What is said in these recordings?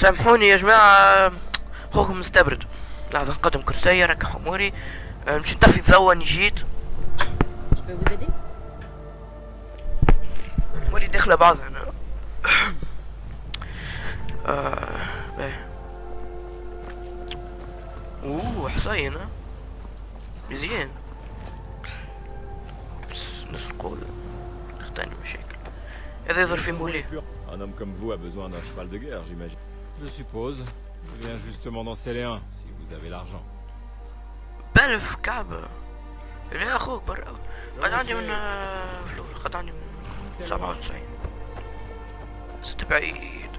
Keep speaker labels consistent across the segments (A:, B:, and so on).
A: سامحوني يا جماعة، خوكم مستبرد. لحظة نقدم كرسي ركح اموري. نمشي نطفي الضوء اني جيت.
B: Je peux vous aider?
A: اموري داخلة بعض هنا. باهي. حصين ها مزيان. بس نسرقو اختاني مشاكل. هذا يظهر في موليه.
C: Un homme comme vous a besoin d'un cheval de guerre, j'imagine. Je suppose. Je viens justement d'en sceller un, si vous avez l'argent.
A: بلف كعبة. لا اخوك برا. قد عندي من فلوس، قد عندي من 97. ست بعيد.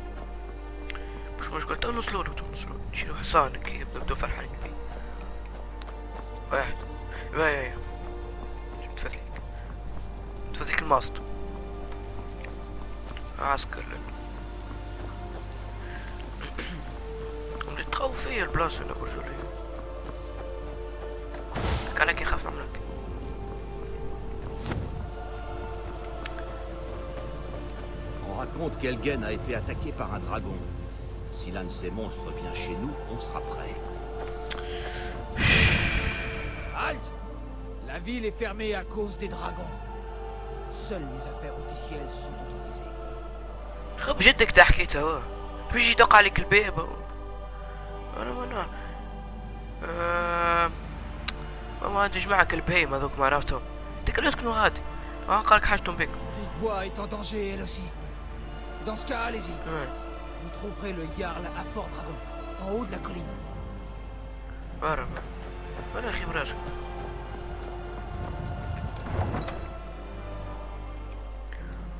A: مش مشكلة، تو نوصلولو نشيلو حصان كي يبدو فرحانين فيه. واحد. باهي تفذيك الماسط. عسكر لك. بدي تخوف فيا البلاصة هنا برجولية. كالك يخاف نعملك.
D: On raconte qu'Elgen a été attaqué par un dragon. Si l'un de ces monstres vient chez nous, on sera prêt.
E: Halte! La ville est fermée à cause des dragons. Seules les affaires officielles sont autorisées.
A: خب جدك تحكي توا. بيجي يدق عليك الباب. انا ما ادري معك البهيم هذوك ما عرفتهم. ديك اسكنوا غادي. قالك حاجتهم بك.
E: Rive-Bois est en danger elle aussi. Dans ce cas, allez-y. Vous trouverez le Jarl à Fort Dragon, en haut de la colline.
A: برا اخي براجل.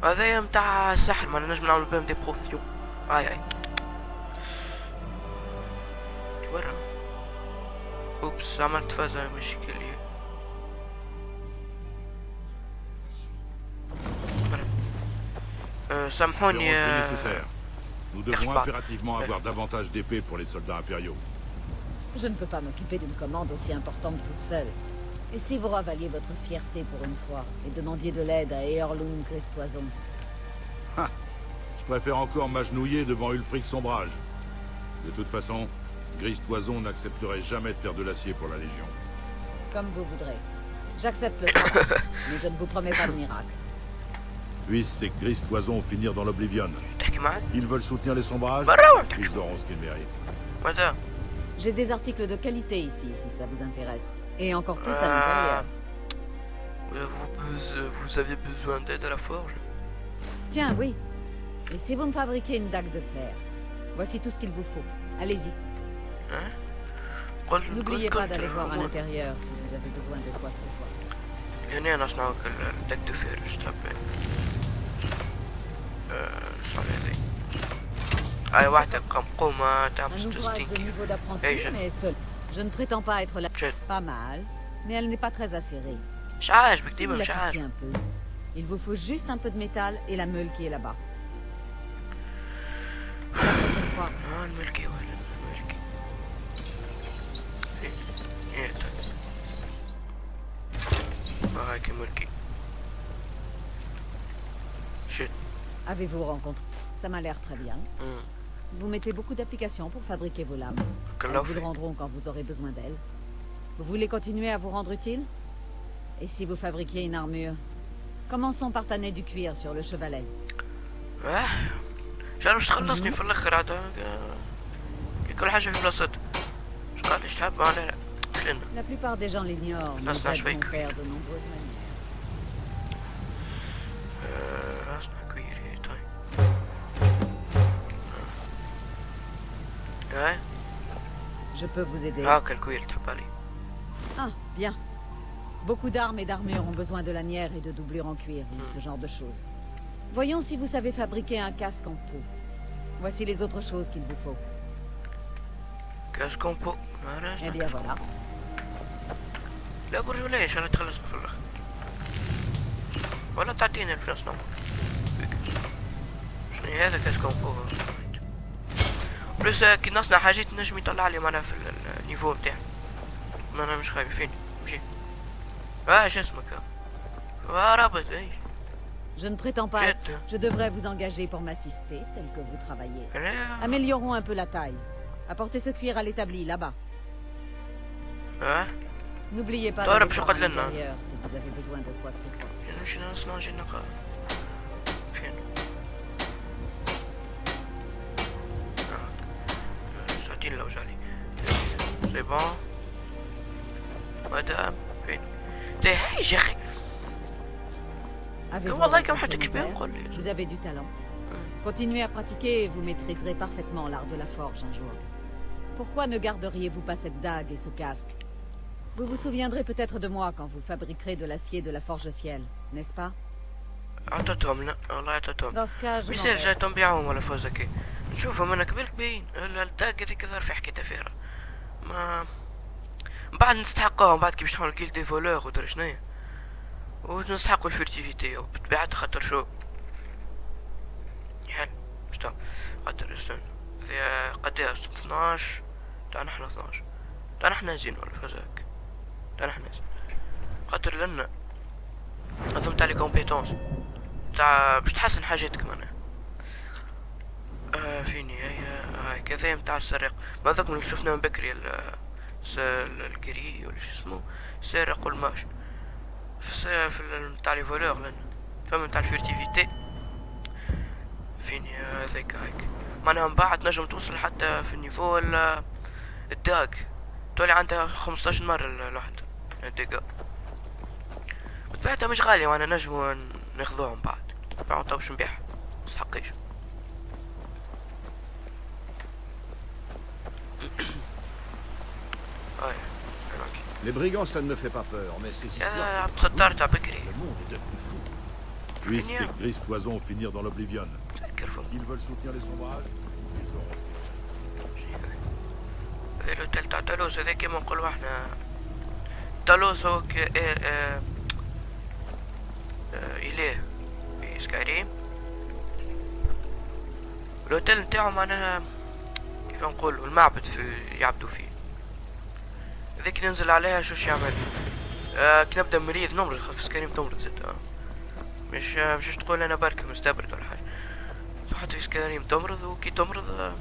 A: هذايا متاع السحر، ما نجم نعملو بهم دي بروفيون. اي برا. اوبس عملت فازة مشكلة. سامحوني.
F: Nous devons impérativement avoir davantage d'épées pour les soldats impériaux.
B: Je ne peux pas m'occuper d'une commande aussi importante toute seule. Et si vous ravaliez votre fierté pour une fois et demandiez de l'aide à Eorlund Gristoison?
F: Je préfère encore m'agenouiller devant Ulfric Sombrage. De toute façon, Gristoison n'accepterait jamais de faire de l'acier pour la Légion.
B: Comme vous voudrez. J'accepte le travail, mais je ne vous promets pas de miracle.
F: Puissent ces Gristoison finir dans l'Oblivion. Ils veulent soutenir les Sombrages, ils auront ce qu'ils méritent.
B: J'ai des articles de qualité ici, si ça vous intéresse. Et encore plus à l'intérieur.
A: Vous aviez besoin d'aide à la forge?
B: Tiens, oui. Et si vous me fabriquez une dague de fer? Voici tout ce qu'il vous faut. Allez-y. N'oubliez pas d'aller voir à l'intérieur si vous avez besoin de quoi que ce soit.
A: يعني أنا أصنع الداك دو فير استعبان. صار هذي. أي واحدة قومة تعمل
B: Un ouvrage de niveau d'apprenti, mais seul. Je ne prétends pas être la... Pas mal, mais elle n'est pas très acérée.
A: مش عاجبك
B: Si
A: ديما
B: vous
A: مش
B: la
A: عاجبك.
B: piquez un peu, il vous faut juste un peu de métal et la meule qui est là-bas. À la prochaine fois.
A: الملكي ولا الملكي. هاكي ملكي. شت.
B: Avez-vous rencontré? Ça m'a l'air très bien. Vous mettez beaucoup d'applications pour fabriquer vos lames. Elles vous le rendront quand vous aurez besoin d'elles. Vous voulez continuer à vous rendre utile? Et si vous fabriquiez une armure? Commençons par tanner du cuir sur le chevalet.
A: جا باش تخلصني في الاخر عاد كل حاجة في بلاصتها. اش قاعد تحب انا لا.
B: La plupart des gens l'ignorent, mais j'aide mon père de nombreuses manières. Je peux vous aider. Ah, bien. Beaucoup d'armes et d'armures ont besoin de lanières et de doublures en cuir, ou ce genre de choses. Voyons si vous savez fabriquer un casque en peau. Voici les autres choses qu'il vous faut.
A: Casque en peau.
B: Eh bien voilà.
A: لا برجولية ان شاء الله تخلصنا في الاخر. ولا تعطيني الفلوس نوم. شنو هذا كاسك ان بو. بلوس كي نصنع حاجات نجم يطلع لي معناها في النيفو بتاعي. انا مش خايف فين نمشي. اش اسمك؟ رابط اي.
B: Je ne prétends pas. Je devrais vous engager pour m'assister, tel que vous travaillez. Améliorons un peu la taille. Apportez ce cuir à l'établi, là-bas. N'oubliez pas d'aller voir à l'intérieur si vous avez besoin de quoi que ce soit.
A: C'est bon. Madame, hey, j'ai
B: vous avez du talent. Continuez à pratiquer et vous maîtriserez parfaitement l'art de la forge un jour. Pourquoi ne garderiez-vous pas cette dague et ce casque? Vous vous souviendrez peut-être de moi quand vous fabriquerez de l'acier de la forge ciel, n'est-ce pas? Dans ce cas, je
A: مثال جاتهم بيعهم ولا فوز هكا نشوفهم انا قبلك باين الداق هذيك ظهر في حكاية فيها ما بعد نستحقوهم بعد كي باش نحاول كيل دي فولور ودرا شناهي ونستحقوا الفيرتيفيتي وبالطبيعة خاطر شو حل شتا خاطر استنى هذيا قداش 12 تاعنا احنا 12 تاعنا احنا زين ولا فوز هكا تاعنا احنا زين خاطر لنا نظم تاع لي كومبيتونس تاع باش تحسن حاجاتك معناها فيني هاي كذا متاع السرقة ما ذاك اللي شفناه من بكري الكري ولا شو اسمه السارق والماش في تاع لي فولور لنا فما تاع الفيرتيفيتي فيني هذاك هايك معناها من بعد نجم توصل حتى في النيفو الداق تولي عندها 15 مرة الواحد الدقة بطبيعتها مش غالية وانا نجمو ناخذوهم بعد باش نبيعها مستحقيش
D: Les brigands, ça ne me fait pas peur, mais ces histoires... Le monde est devenu fou.
F: Puissent ces grises toisons finir dans l'oblivion. Ils veulent soutenir les sombrages.
A: هذا الهوتيل تاع تالوس هذا كيما نقولو احنا تالوس هو إله في سكايريم الهوتيل نتاعو معناها كيف نقولو المعبد يعبدو فيه ذيك ننزل عليها شوش يعمل كي نبدا مريض نمرض في سكايريم تمرض زيد مش تقول انا برك مستبرد ولا حاجه تحط في سكايريم تمرض وكي تمرض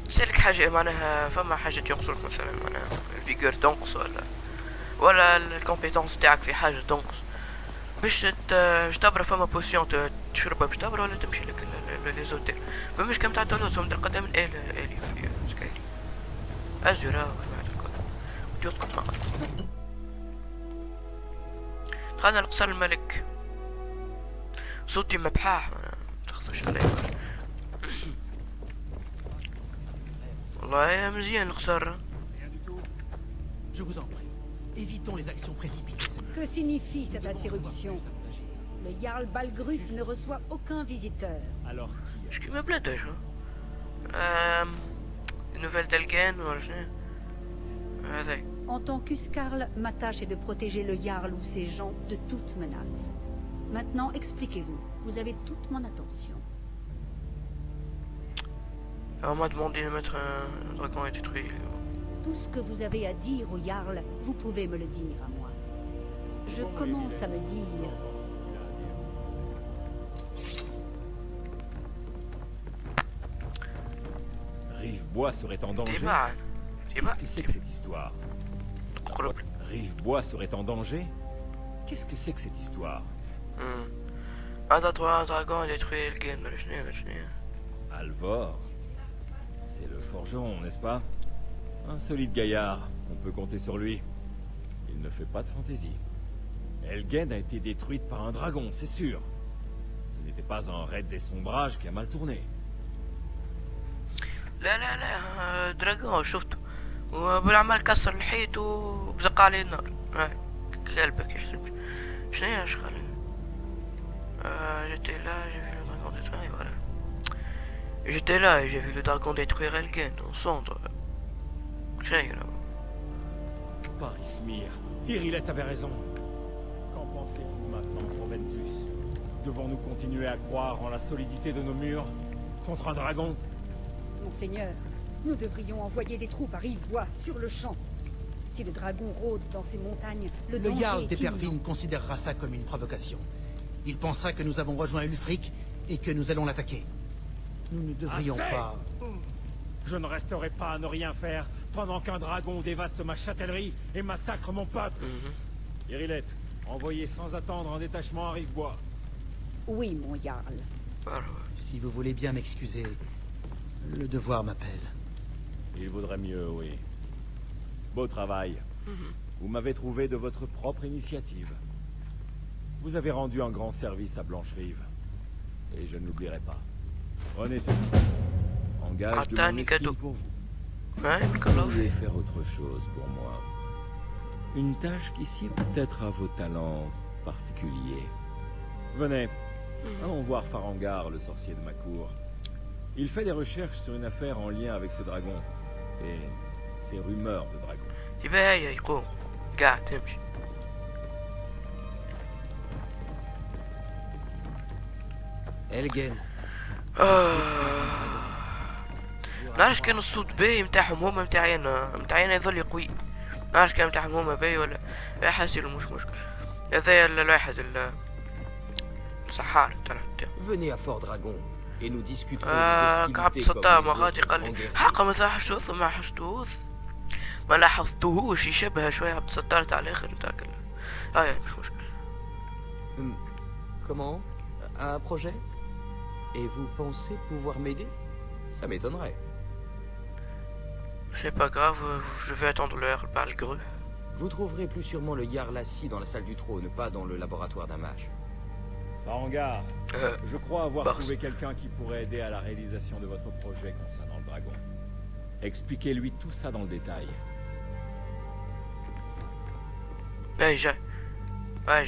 A: تسالك حاجه معناها فما حاجه ينقصك مثلا معناها الفيغور تنقص ولا الكومبيتونس تاعك في حاجه تنقص باش تبرا فما بوسيون تشربها باش تبرا ولا تمشي لك لي زوتيل فماش كم تاع تولوس هم قدام الي في سكايريم ازرا يسقط ما دخلنا لقصر الملك صوتي مبحاح ما تخطرش علي برشا والله مزيان القصر
E: Je vous en prie, évitons les actions précipitées.
G: Que signifie cette interruption? Le Jarl Balgruf ne reçoit aucun visiteur.
C: Alors
A: qui me plaît déjà. Une nouvelle d'Elgen ou
G: En tant qu'Uskarl, ma tâche est de protéger le Jarl ou ses gens de toute menace. Maintenant, expliquez-vous. Vous avez toute mon attention.
A: On m'a demandé de mettre un dragon et détruit.
G: Tout ce que vous avez à dire au Jarl, vous pouvez me le dire à moi. Je commence à me dire...
C: Rivebois serait en danger. Qu'est-ce que c'est que cette histoire? Rivebois serait en danger? Qu'est-ce que c'est que cette histoire?
A: Un dragon a détruit Elgen.
C: Alvor? C'est le forgeron, n'est-ce pas? Un solide gaillard, on peut compter sur lui. Il ne fait pas de fantaisie. Elgen a été détruite par un dragon, c'est sûr. Ce n'était pas un raid des sombrages qui a mal tourné.
A: لا دراغون شفته وبالعمل كسر الحيط وبزق عليه النار كلبك يحسب شنو هي شغل j'étais là j'ai vu le dragon détruire voilà j'étais là et j'ai vu le dragon détruire Elgen en cendres شنو هي
C: Parismir, Irilette avait raison. Qu'en pensez-vous maintenant, Proventus? Devons-nous continuer à croire en la solidité de nos murs contre un dragon?
G: Monseigneur, nous devrions envoyer des troupes à Rivebois sur le champ. Si le dragon rôde dans ces montagnes, le
E: Jarl d'Éperville considérera ça comme une provocation. Il penserait que nous avons rejoint Ulfric et que nous allons l'attaquer. Nous ne devrions pas...
C: Je ne resterai pas à ne rien faire pendant qu'un dragon dévaste ma châtellerie et massacre mon peuple. Irilette, envoyez sans attendre un détachement à Rivebois.
G: Oui, mon Jarl.
E: Si vous voulez bien m'excuser, le devoir m'appelle.
C: Il vaudrait mieux, oui. Beau travail. Vous m'avez trouvé de votre propre initiative. Vous avez rendu un grand service à Blancherive. Et je ne l'oublierai pas. Prenez ceci. En gage de mon estime pour vous. Vous pouvez faire autre chose pour moi. Une tâche qui sied peut-être à vos talents particuliers. Venez, allons voir Farengar, le sorcier de ma cour. Il fait des recherches sur une affaire en lien avec ce dragon. Et ces rumeurs de dragon.
H: Elgen.
A: نعرفش كان الصوت باهي متاعهم هما متاعي انا يظل قوي. نعرفش كان متاعهم هما باهي ولا حاسيلو مش مشكل. هذايا الواحد السحار تاع
H: Venez à Fort Dragon et nous discuterons des hostilités comme
A: ما غادي قال لي حقا ما لاحظتوهوش يشبه شويه عبد الستار تاع الاخر تاعك. هاي مش مشكل.
H: Comment? Un projet? Et vous pensez pouvoir m'aider? Ça m'étonnerait.
A: C'est pas grave, je vais attendre l'heure par le greu.
H: Vous trouverez plus sûrement le Jarl assis dans la salle du trône, pas dans le laboratoire d'un mage.
C: Farengar, je crois avoir trouvé quelqu'un qui pourrait aider à la réalisation de votre projet concernant le dragon. Expliquez-lui tout ça dans le détail.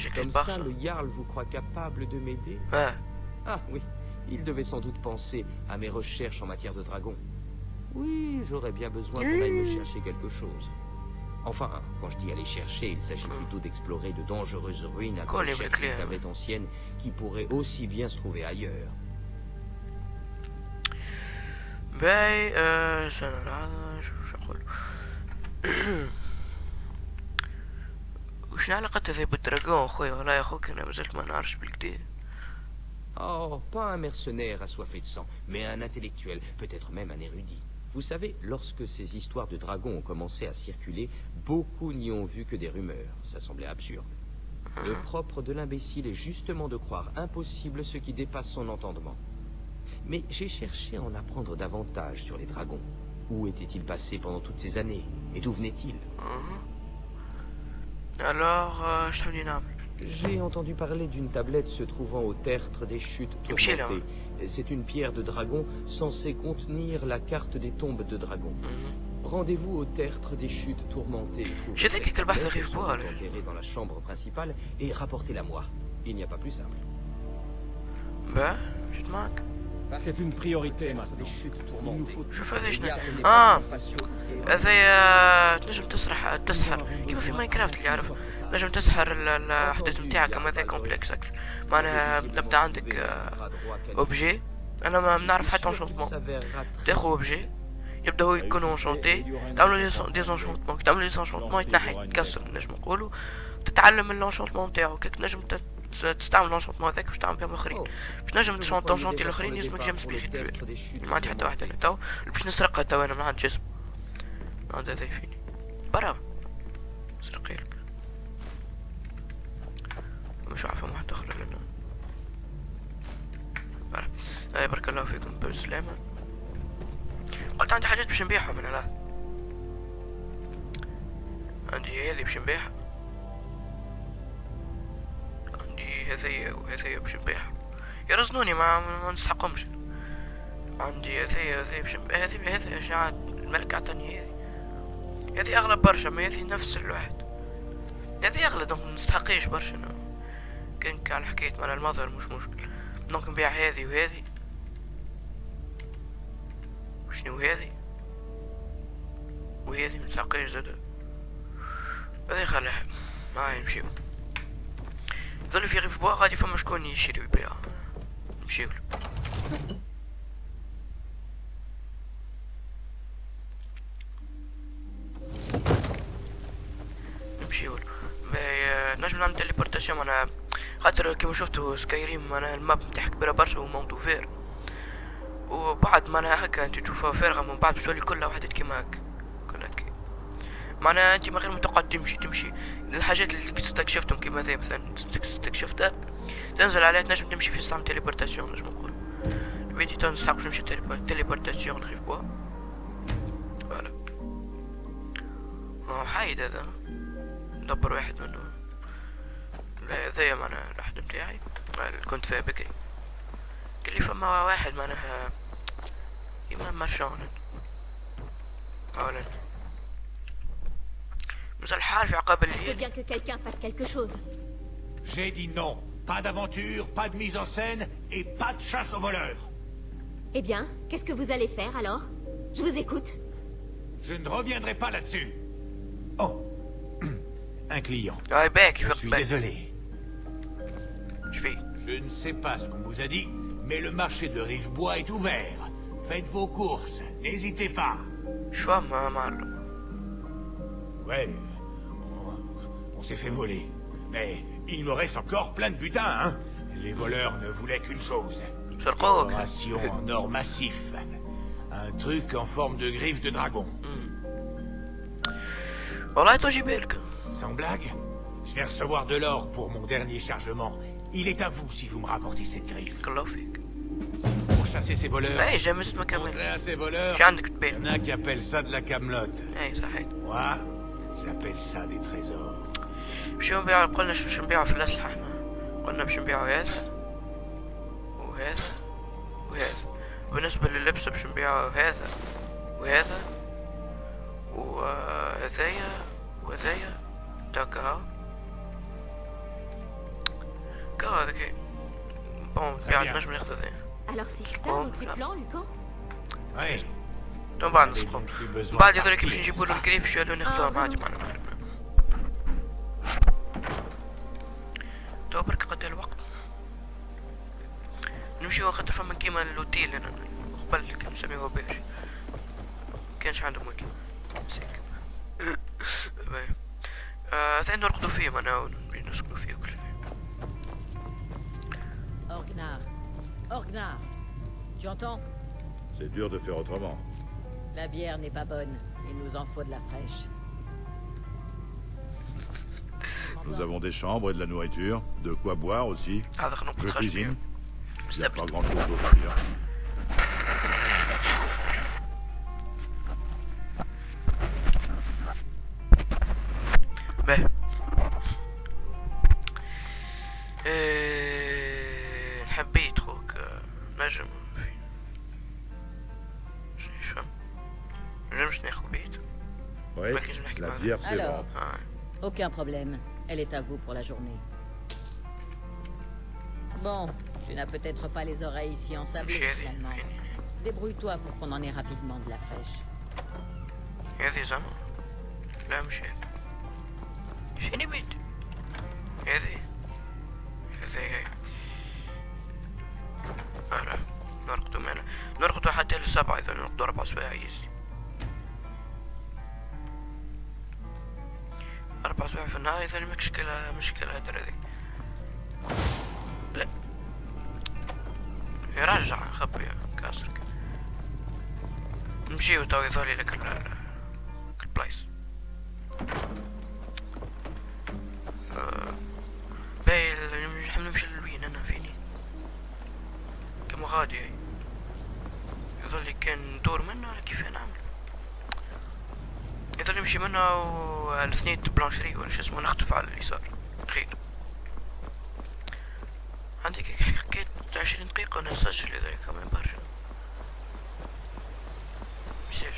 A: J'ai
H: Comme ça, le Jarl vous croit capable de m'aider? Ah oui, il devait sans doute penser à mes recherches en matière de dragon. Oui, j'aurais bien besoin qu'on aille me chercher quelque chose. Enfin, quand je dis aller chercher, il s'agit plutôt d'explorer de dangereuses ruines à la recherche d'une tablette ancienne qui pourrait aussi bien se trouver ailleurs.
A: وش علاقة هذا بالدراغون خويا؟ والله يا خوك انا مازلت ما نعرفش بالكدا.
H: Oh, pas un mercenaire assoiffé de sang, mais un intellectuel, peut-être même un érudit. Vous savez, lorsque ces histoires de dragons ont commencé à circuler, beaucoup n'y ont vu que des rumeurs. Ça semblait absurde. Le propre de l'imbécile est justement de croire impossible ce qui dépasse son entendement. Mais j'ai cherché à en apprendre davantage sur les dragons. Où étaient-ils passés pendant toutes ces années? Et d'où venaient-ils?
A: Alors,
H: j'ai entendu parler d'une tablette se trouvant au tertre des chutes tourmentées. C'est une pierre de dragon censée contenir la carte des tombes de dragons. Rendez-vous au tertre des chutes tourmentées. Enterrée dans la chambre principale et rapportez-la moi. Il n'y a pas plus simple.
A: je te manque.
C: C'est une priorité maintenant.
A: شوف هذا شنو هذا تنجم تسحر كيف في ماينكرافت اللي يعرف تنجم تسحر الاحداث نتاعك اما هذا كومبلكس اكثر معناها نبدا عندك اوبجي انا ما نعرف حتى انشونتمون تاخذ اوبجي يبدا هو يكون انشونتي تعملوا دي انشونتمون تعملوا دي انشونتمون يتنحي يتكسر نجم نقولوا تتعلم الانشونتمون نتاعو كيك تنجم تستعمل الانشونتمون هذاك باش تعمل بهم الاخرين باش نجم تشونتي الاخرين يلزمك جيم سبيريتوال ما عندي حتى واحده تو باش نسرقها تو انا ما عندي جسم ما عندي هذا فيني برا سرقيلك مش عارفه ما حد اخر لنا برا اي بارك الله فيكم بالسلامه قلت عندي حاجات باش نبيعهم انا لا عندي هذه باش نبيعها هذي وهذي باش نبيعها يرزنوني ما نستحقهمش عندي هذي باش نبيع هذي يا جماعة الملك عطاني هذي اغلى برشا ما هذي نفس الواحد هذي اغلى دونك منستحقيش برشا انا كان على حكاية مال المظهر مش مشكل دونك نبيع هذي وهذي وشنو وهذي منستحقيش زادا هذي خليها معايا نمشيو ظل في غيف بوا غادي فما شكون يشري ويبيع نمشيو نجم نعمل تيليبورتاسيون معناها خاطر كيما شفتوا سكايريم معناها الماب نتاعها كبيرة برشا وموند اوفير، وبعد معناها هكا انت تشوفها فارغة من بعد تولي كلها وحدات كيما هكا كلها هكا. معناها انت من غير ما تقعد تمشي الحاجات اللي استكشفتهم كيما هذا مثلا استكشفتها تنزل عليها تنجم تمشي في سلام تيليبورتاسيون نجم نقول. الفيديو تو نستحق باش نمشي تيليبورتاسيون نخيف بوا. فوالا حايد هذا ندبر واحد منه هذايا معناها الواحد متاعي اللي كنت فيها بكري. قال لي فما واحد معناها إمام مرشون أولا مازال الحال في عقاب الليل.
I: bien que quelqu'un fasse quelque chose.
J: J'ai dit non. Pas d'aventure, pas de mise en scène et pas de chasse aux voleurs.
I: Eh bien, qu'est-ce que vous allez faire alors? Je vous écoute.
J: Je ne reviendrai pas là-dessus. Oh, un client. Je suis désolé. Je ne sais pas ce qu'on vous a dit, mais le marché de Rivebois est ouvert. Faites vos courses, n'hésitez pas. Ouais, on s'est fait voler. Mais il me reste encore plein de butin, hein. Les voleurs ne voulaient qu'une chose. Décoration en or massif. Un truc en forme de griffe de dragon. Sans blague, je vais recevoir de l'or pour mon dernier chargement. Il est à vous si vous me rapportez cette griffe. Pour chasser ces voleurs, montrer à ces voleurs, il y en a qui appellent ça de la camelote. Moi, j'appelle ça des trésors.
A: باش نبيعو قلناش باش نبيعو في الأسلحة احنا قلنا باش نبيعو هذا وهذا وهذا. بالنسبة لللبس باش نبيعو هذا وهذا وهذايا وهذايا تاكا هاو كا هذاك بون نبيعو نجم ناخذ هذايا.
I: Alors c'est ça votre plan, Lucan?
J: Oui.
A: من بعد نسقو من بعد هذولك باش نجيبولو الكريب باش يولو ناخذوهم عادي معنا. تو برك قد الوقت نمشيو خاطر فما كيما الاوتيل هنا قبل كان نسميوه باش مكانش عندهم وكل مساكن. ثاني نرقدو فيه معناها نسكنو فيه وكل شيء.
B: Orgnar, tu entends?
F: C'est dur de faire autrement.
B: La bière n'est pas bonne, il nous en faut de la fraîche.
F: Nous avons des chambres et de la nourriture, de quoi boire aussi. Je cuisine. Il n'y a pas grand-chose d'autre à dire.
A: حبيت خوك نجم نجمش ناخذ بيت.
F: Oui, la bière c'est
B: Alors,
F: vente.
B: aucun problème. Elle est à vous pour la journée. Bon, tu n'as peut-être pas les oreilles si ensablées finalement. Débrouille-toi pour qu'on en ait rapidement de la fraîche.
A: هذه زعما لا مش هذه فيني بيت هذه هي أنا نرقدو معنا نرقدو حتى ل7 إذا نرقدو 4 سوايع يزي 4 سوايع في النهار إذا مشكلة هدر هذي لا يرجع خبي كاسرك نمشيو تو يظهرلي لك البلايص باهي نحب نمشي للوين انا فيني كما غادي يظل كان ندور منه ولا كيف نعمل يظل نمشي منه والاثنين بلانشري ولا شو اسمه نخطف على اليسار خير عندك حكيت 20 دقيقة وانا نسجل لذلك كمان برشا مشيش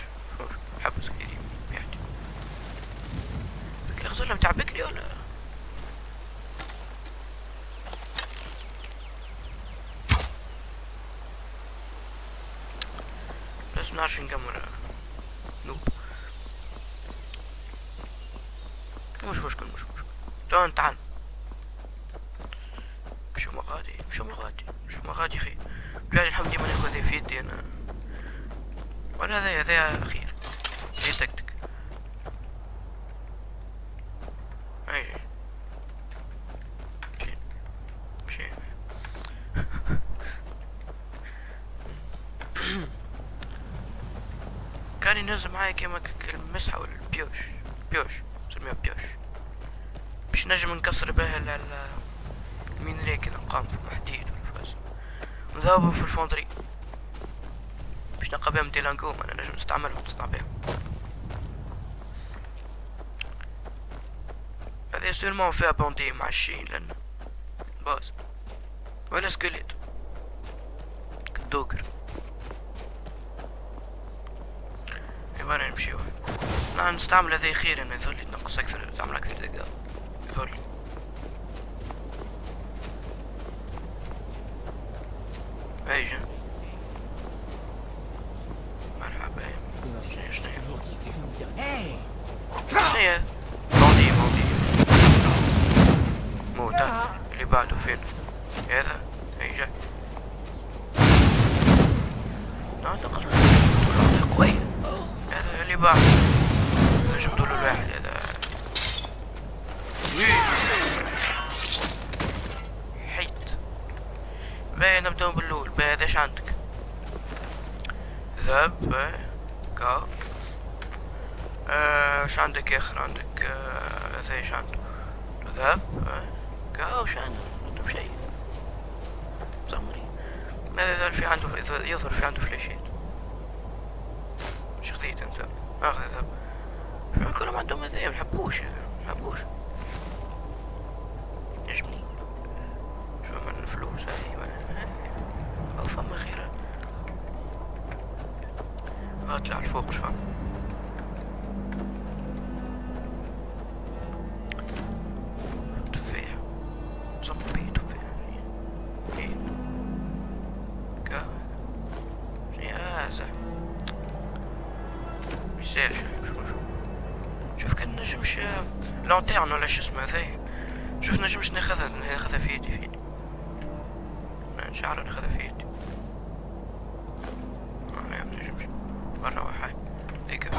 A: حبس كريم يحكي بكري غزلنا متاع بكري ولا لازم نعرف نكمل نوب مش مشكل تعال مشو مغادي خير بلاد الحمد ديما ناخذ هذا في يدي انا ولا هذا خير يتكتك اي كان ينزل معايا كيما المسحة ولا بيوش نسميها بيوش باش نجم نكسر بها المينري كي نقام في الحديد والفاس نذهبوا في الفوندري باش نلقى بهم ديلانكوم انا نجم نستعملهم نصنع بهم هذه سيرمون فيها بوندي مع الشين لان باز ولا سكليت كدوكر يبغى نمشيو نستعمل هذا خير انه يظل يتنقص اكثر تعمل اكثر دقائق يظل ايجا مرحبا شنيا موندي موتا اللي بعده فين هذا ايجا نقص قوي هذا اللي بعده جبتوا له الواحد هذا حيت باهي نبداو بالاول باهي هذا اش عندك ذهب كا اش عندك يا اخر عندك هذا ايش عنده ذهب كا وش عنده مكتوب شيء زمري ماذا يظهر في عنده يظهر في عنده فلاشات اش خذيت انت اخذ ذهب كلهم عندهم هذايا محبوش يعجبني شو من الفلوس ايوه او فما خيرها اطلع الفوق شو تفاح زومبي تفاح ايه كا هذا ميسالش شوف كان نجمش لونتيرن ولا شو اسمه هذايا شوف نجمش ناخذها في يدي نشعر ناخذها في يدي ما نجمش برا واحد ديك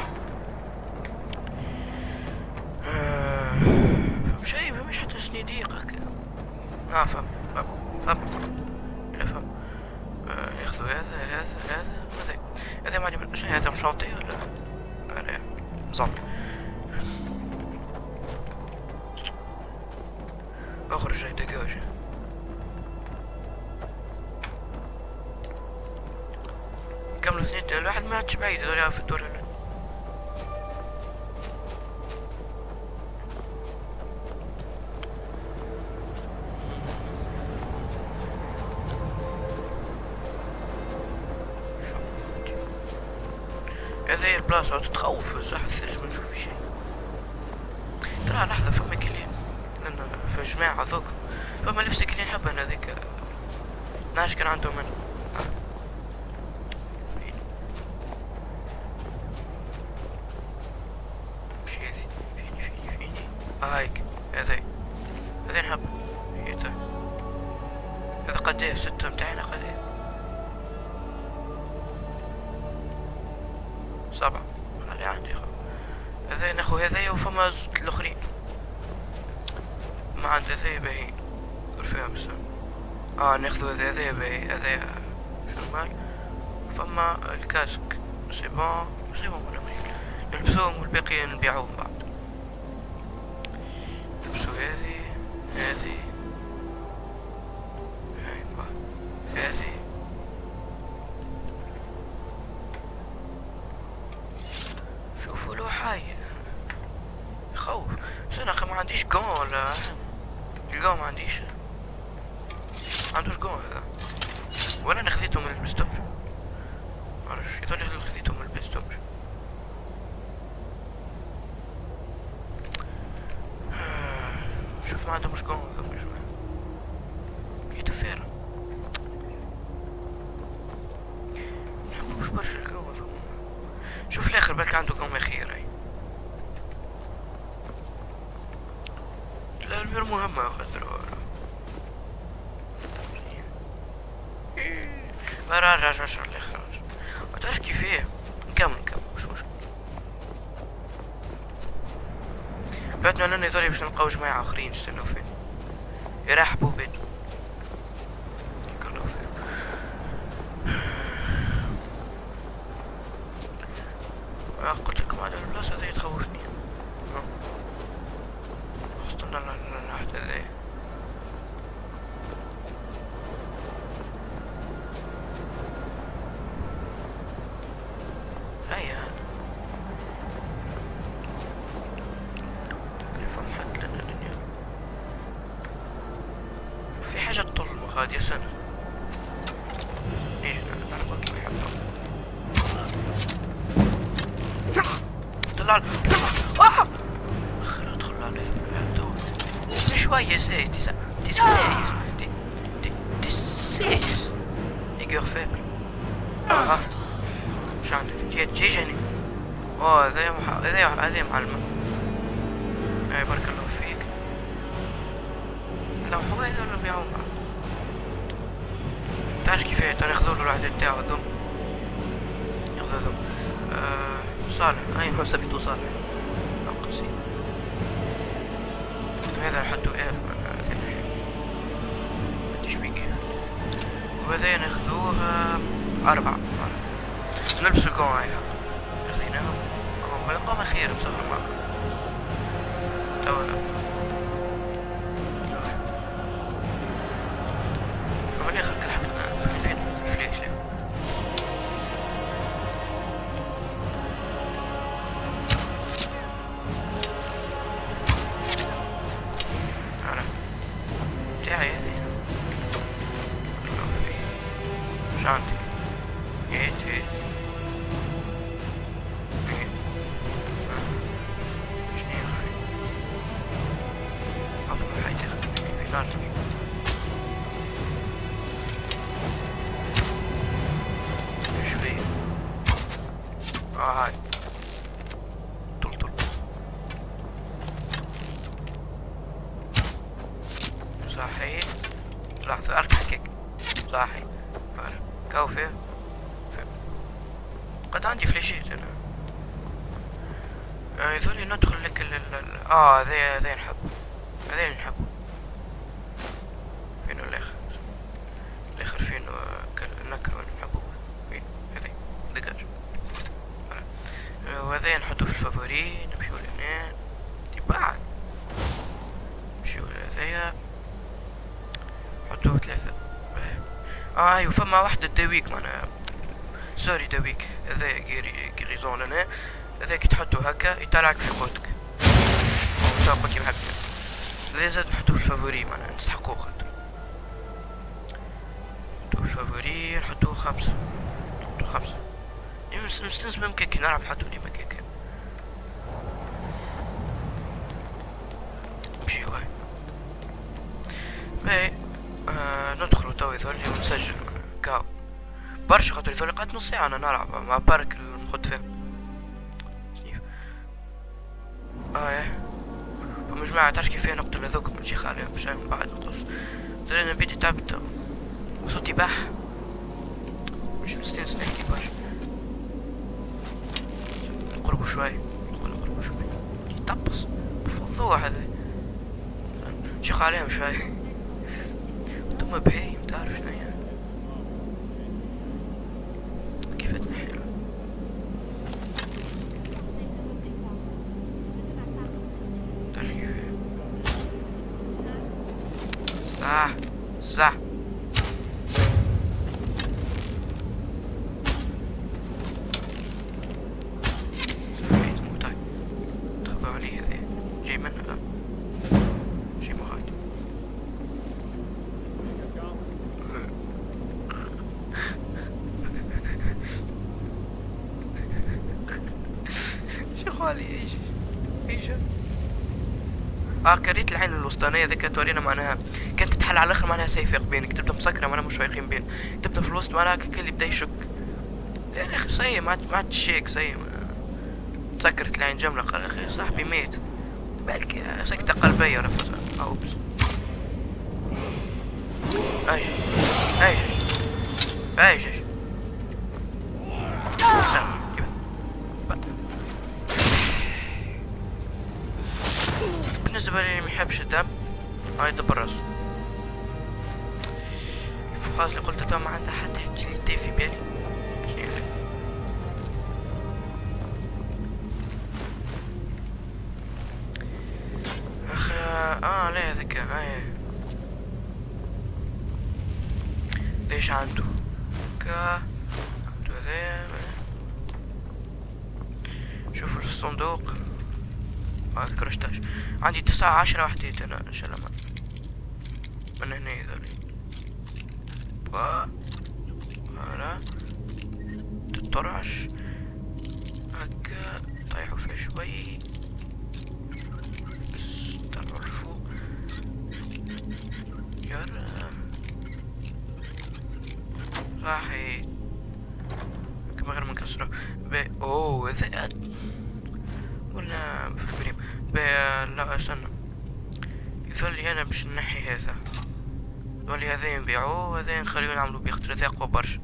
A: فمش حتى سنيديقك فهم لا فهم ياخذوا هذا معلم هذا مشاطي ولا نظن اخرج هاي دقاجة كملوا اثنين الواحد ما عادش بعيد هذول في الدور هنا هذه هي البلاصة تتخوف الزحف الثلج ما نشوف في شيء ترى لحظة فما كلين لأن في جماعة ذوك فما لبسة كلين حبة أنا ذيك نعرف كان عندهم أنا مش هذي فيني هايك هذي نحب هذا قديه 6 متاعنا قديه 7 خلي عندي هذا ناخو هذايا وفما زوج الاخرين ما عند هذايا باهي فيها بس ناخذو هذايا باهي هذايا نورمال فما الكاسك سي بون نلبسوهم والباقي نبيعوهم بعد نلبسو هذه هذه شوفوا له حاجة يخوف بس انا اخي ما عنديش قون ولا القون ما عنديش قون هذا ولا انا خذيتهم من البستومش معرفش يظل خذيتهم من البستومش شوف ما عندهمش قون هذا مش كي تفيرة مش برشا القون شوف الاخر بالك عنده قوم خير هاي لا المير مهمة خاطر راجع الاخر متعرفش كيفاه نكمل مش مشكل بعدنا اننا يظهر باش نلقاو جماعة اخرين يستناو فين يرحبوا بين غادي يسند يجي انا بركي ما يحبه طلع اخر ادخل عليه شوية سايس تسيس يقير فابل شو عندك تجيني اوه هذي معلمة اي بارك الله فيك لا هو هذا اللي بيعوم تعرف كيف ياخذوا له الواحد تاعو ذم ياخذوا ذم صالح ايوه سميتو صالح ناقصي هذا نحطو اير وهذا ناخذوه 4 نلبس القوم هاي خذيناهم القوم خير بصراحة معك توا ومن ياخذ كل حبتنا فين الفليش ليه تاعي هذي شو عندك؟ هيت شنو يا اخي؟ افضل حاجة في نار شوية هاي طل صحي لحظة اركح كيك صحي كوفي قد عندي فلاشيت انا يظل ندخل لك ذي نحب هذين نحب فينو الاخر فينو النكر وين نحبو فين هذي دقاج وهذين نحطو في الفافوري نمشيو لهنا بعد نمشيو لهذيا نحطو 3 ايوه فما واحدة دويك معناها سوري دويك هذا غيريزون هنا هذاك تحطو هكا يطلعك في قوتك ومساقط يبحث هذا زاد نحطو في الفافوري معناها نستحقوه خاطر نحطو في الفافوري نحطو 5 مستنس ممكن كي نلعب نحطو ديما كيكا نمشيو هاي باهي ندخلو توا يظهرلي ونسجل كاو برشا خاطر يظهرلي قعدت نص ساعة انا نلعب مع بارك نخد فيها شنيف فما جماعة تعرف كيفاه نقتل هذوك نشيخ عليهم باش من بعد نقص درنا بيدي تعبت وصوتي باح مش مستانس نحكي برشا نقربو شوي يطبس بفضوح هذا نشيخ عليهم شوي انتما بهايم تعرف شنيا كيفتنا حلوة تعرف كيف صح تخبى عليه هذا جاي منه لا شي مغايد شغالي ايش كريت العين الوسطانية ذيك تورينا معناها كانت تتحل على الاخر معناها سيفيق بينك تبدا مسكرة معناها مش وايقين بين تبدا في الوسط معناها كل يبدا يشك لا الاخر سيء ما عاد تشيك سيء تسكرت العين جملة قال اخي صاحبي ميت بالك سكتة قلبية ولا فوز اوبس ايش بالنسبة لي ما يحبش الدم هاي دبر راسه خلاص اللي قلت تو ما عندها حتى يجي لي في بالي اخي لا هذاك ليش عنده عنده ذا شوفوا في الصندوق كرشتاش عندي 9 10 وحديت انا ان شاء الله من هنا يذولي فوالا تطرش هكا طيحوا فيه شوي بس طلعوا لفوق يارا صحيح كما غير منكسرة اوه هذا ولا بفكريم لا استنى يظل لي انا باش نحي هذا ولي هذا نبيعوه وهذا نخليه نعملو بيه خاطر هذا اقوى برشا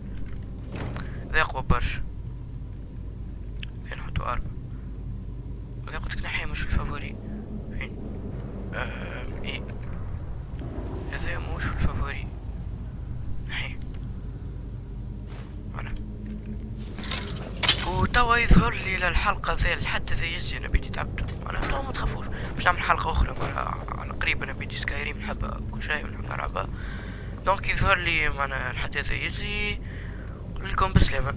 A: هذا اقوى برشا فين نحطو 4 هذا قلتلك نحيه مش في الفافوري فين ايه هذا مش في الفافوري نحيه فوالا وتوا يظهر لي للحلقة ذي الحد ذي يزي انا بدي تعبت انا ما تخافوش باش نعمل حلقة اخرى على قريب انا بدي سكايريم نحبها كل شيء ونحب نلعبها دونك يظهر لي معنا الحد ذي يزي نقول لكم بسلامة.